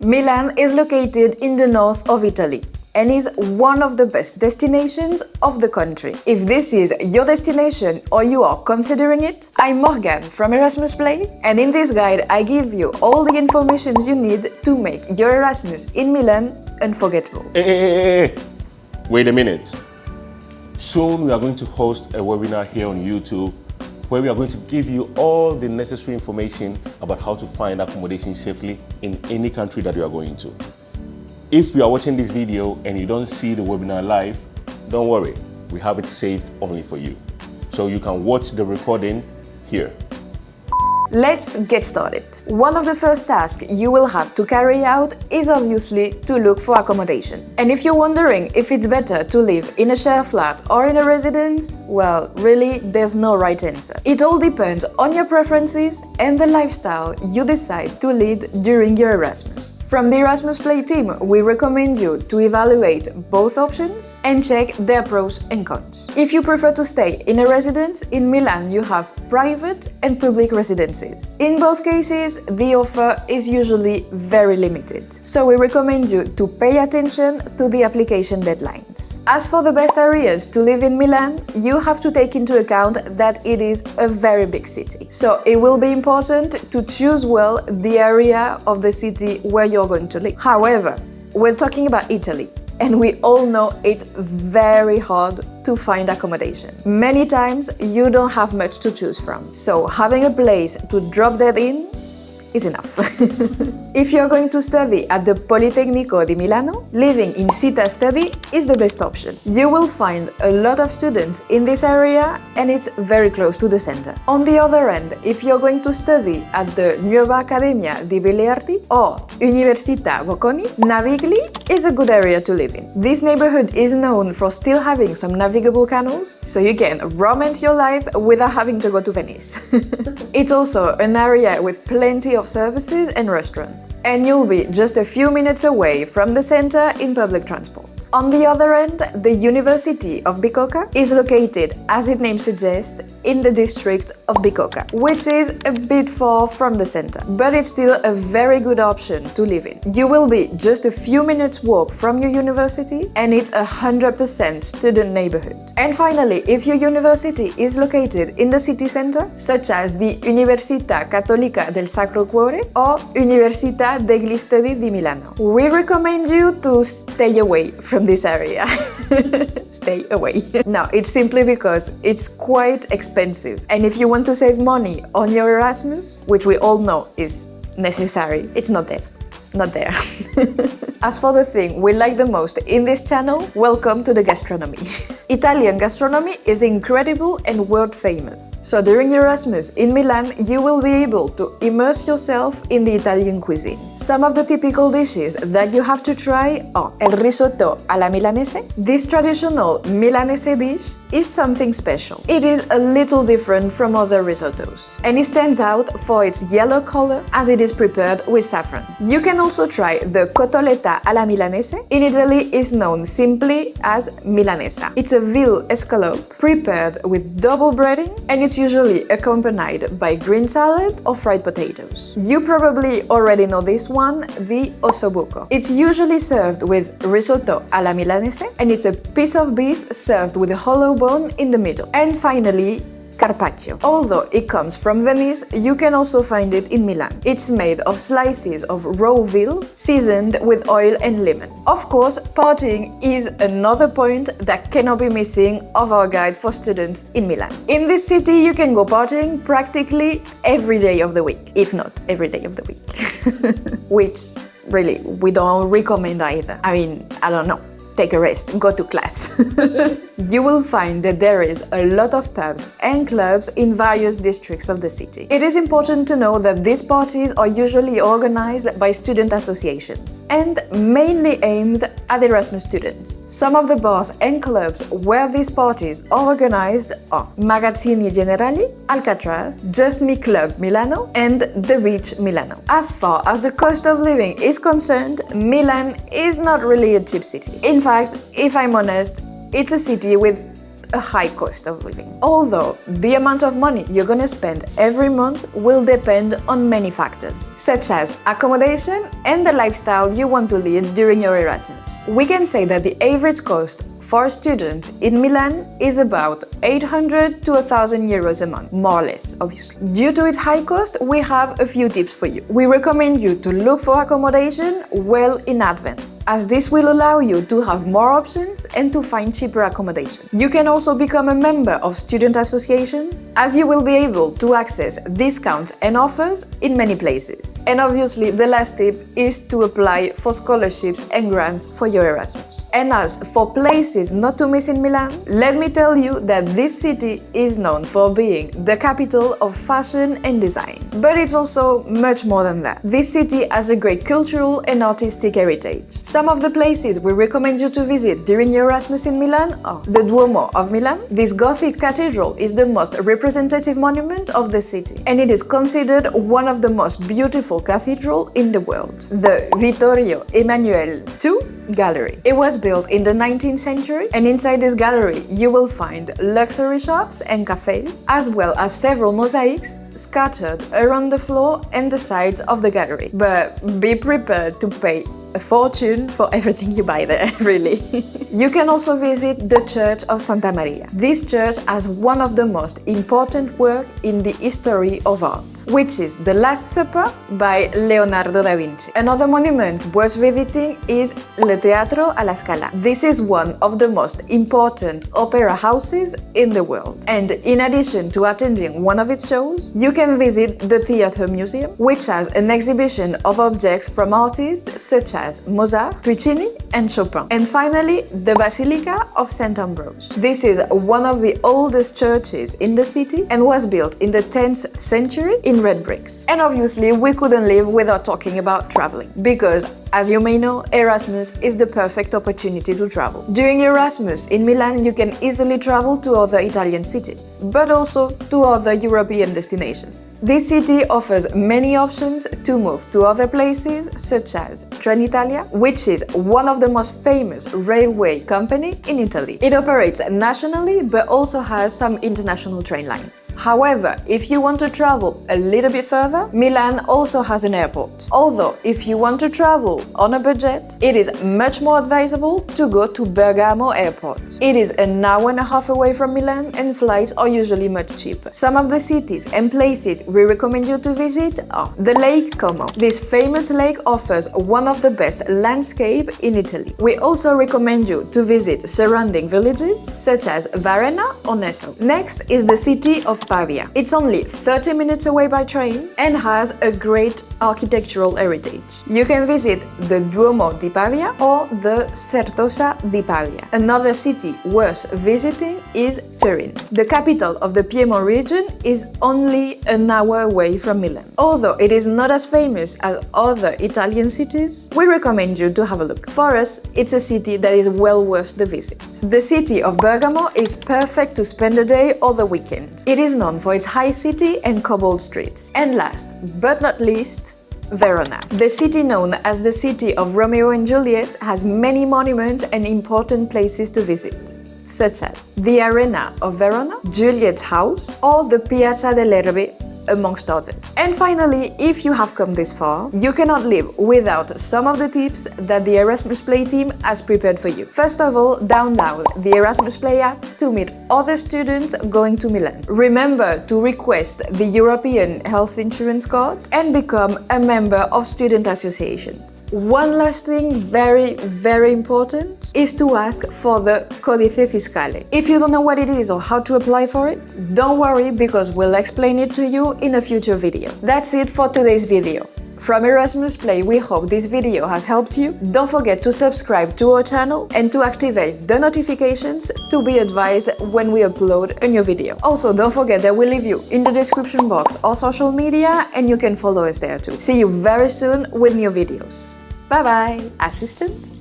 Milan is located in the north of Italy and is one of the best destinations of the country. If this is your destination or you are considering it, I'm Morgan from Erasmus Play, and in this guide I give you all the information you need to make your Erasmus in Milan unforgettable. Hey. Wait a minute. Soon we are going to host a webinar here on YouTube where we are going to give you all the necessary information about how to find accommodation safely in any country that you are going to. If you are watching this video and you don't see the webinar live, don't worry, we have it saved only for you. So you can watch the recording here. Let's get started. One of the first tasks you will have to carry out is obviously to look for accommodation. And if you're wondering if it's better to live in a share flat or in a residence, well, really, there's no right answer. It all depends on your preferences and the lifestyle you decide to lead during your Erasmus. From the Erasmus Play team, we recommend you to evaluate both options and check their pros and cons. If you prefer to stay in a residence, in Milan you have private and public residences. In both cases, the offer is usually very limited, so we recommend you to pay attention to the application deadlines. As for the best areas to live in Milan, you have to take into account that it is a very big city. So it will be important to choose well the area of the city where you're going to live. However, we're talking about Italy, and we all know it's very hard to find accommodation. Many times you don't have much to choose from, so having a place to drop that in is enough. If you're going to study at the Politecnico di Milano, living in Città Studi is the best option. You will find a lot of students in this area and it's very close to the center. On the other end, if you're going to study at the 𝑬𝒓𝒂𝒏𝒍𝒐𝒂𝒅 di Belle Arti or Università Bocconi, Navigli is a good area to live in. This neighborhood is known for still having some navigable canals, so you can romance your life without having to go to Venice. It's also an area with plenty of services and restaurants, and you'll be just a few minutes away from the center in public transport. On the other end, the University of 𝑫𝒂𝒂𝒏𝒍𝒐𝒂𝒅 is located, as its name suggests, in the district of 𝑫𝒂𝒂𝒏, which is a bit far from the center, but it's still a very good option to live in. You will be just a few minutes walk from your university, and it's 100% student neighborhood. And finally, if your university is located in the city center, such as the Università Cattolica del Sacro Cuore or Università degli Studi di Milano, we recommend you to stay away from this area. Stay away. No, it's simply because it's quite expensive, and if you want to save money on your Erasmus, which we all know is necessary, it's not there. Not there. As for the thing we like the most in this channel, welcome to the gastronomy. Italian gastronomy is incredible and world famous. So during Erasmus in Milan, you will be able to immerse yourself in the Italian cuisine. Some of the typical dishes that you have to try are el risotto alla milanese. This traditional Milanese dish is something special. It is a little different from other risottos, and it stands out for its yellow color as it is prepared with saffron. You can also try the cotoletta alla milanese. In Italy is known simply as milanesa. It's a veal escalope prepared with double breading, and it's usually accompanied by green salad or fried potatoes. You probably already know this one, the ossobuco. It's usually served with risotto alla milanese, and it's a piece of beef served with a hollow bone in the middle. And finally, carpaccio. Although it comes from Venice, you can also find it in Milan. It's made of slices of raw veal seasoned with oil and lemon. Of course, partying is another point that cannot be missing of our guide for students in Milan. In this city, you can go partying practically every day of the week, if not every day of the week. Which, really, we don't recommend either. I mean, I don't know. Take a rest, go to class. You will find that there is a lot of pubs and clubs in various districts of the city. It is important to know that these parties are usually organized by student associations and mainly aimed at Erasmus students. Some of the bars and clubs where these parties are organized are Magazzini Generali, Alcatraz, Just Me Club Milano, and The Beach Milano. As far as the cost of living is concerned, Milan is not really a cheap city. In fact, if I'm honest, it's a city with a high cost of living. Although the amount of money you're gonna spend every month will depend on many factors, such as accommodation and the lifestyle you want to lead during your Erasmus. We can say that the average cost for a student in Milan is about 800 to 1,000 euros a month, more or less, obviously. Due to its high cost, we have a few tips for you. We recommend you to look for accommodation well in advance, as this will allow you to have more options and to find cheaper accommodation. You can also become a member of student associations, as you will be able to access discounts and offers in many places. And obviously, the last tip is to apply for scholarships and grants for your Erasmus. And as for places not to miss in Milan, let me tell you that this city is known for being the capital of fashion and design. But it's also much more than that. This city has a great cultural and artistic heritage. Some of the places we recommend you to visit during your Erasmus in Milan are the Duomo of Milan. This Gothic cathedral is the most representative monument of the city, and it is considered one of the most beautiful cathedrals in the world. The Vittorio Emanuele II Gallery. It was built in the 19th century, and inside this gallery you will find luxury shops and cafes, as well as several mosaics scattered around the floor and the sides of the gallery. But be prepared to pay a fortune for everything you buy there, really. You can also visit the Church of Santa Maria. This church has one of the most important works in the history of art, which is The Last Supper by Leonardo da Vinci. Another monument worth visiting is Le Teatro alla Scala. This is one of the most important opera houses in the world. And in addition to attending one of its shows, you can visit the Theatre Museum, which has an exhibition of objects from artists such as Mozart, Puccini and Chopin. And finally, the Basilica of St. Ambrose. This is one of the oldest churches in the city and was built in the 10th century in red bricks. And obviously, we couldn't live without talking about traveling, because as you may know, Erasmus is the perfect opportunity to travel. During Erasmus in Milan, you can easily travel to other Italian cities, but also to other European destinations. This city offers many options to move to other places, such as Trenitalia, which is one of the most famous railway company in Italy. It operates nationally, but also has some international train lines. However, if you want to travel a little bit further, Milan also has an airport. Although, if you want to travel on a budget, it is much more advisable to go to Bergamo Airport. It is an hour and a half away from Milan, and flights are usually much cheaper. Some of the cities and places we recommend you to visit are the Lake Como. This famous lake offers one of the best landscapes in Italy. We also recommend you to visit surrounding villages such as Varenna or Nesso. Next is the city of Pavia. It's only 30 minutes away by train and has a great architectural heritage. You can visit the Duomo di Pavia or the Certosa di Pavia. Another city worth visiting is Turin. The capital of the Piedmont region is only an hour away from Milan. Although it is not as famous as other Italian cities, we recommend you to have a look. For us, it's a city that is well worth the visit. The city of Bergamo is perfect to spend a day or the weekend. It is known for its high city and cobbled streets. And last but not least, Verona. The city known as the city of Romeo and Juliet has many monuments and important places to visit, such as the Arena of Verona, Juliet's house, or the Piazza dell'Erbe, amongst others. And finally, if you have come this far, you cannot live without some of the tips that the Erasmus Play team has prepared for you. First of all, download the Erasmus Play app to meet other students going to Milan. Remember to request the European health insurance card and become a member of student associations. One last thing, very important, is to ask for the Codice Fiscale. If you don't know what it is or how to apply for it, don't worry, because we'll explain it to you in a future video. That's it for today's video. From Erasmus Play, we hope this video has helped you. Don't forget to subscribe to our channel and to activate the notifications to be advised when we upload a new video. Also, don't forget that we leave you in the description box our social media, and you can follow us there too. See you very soon with new videos. Bye bye, assistant!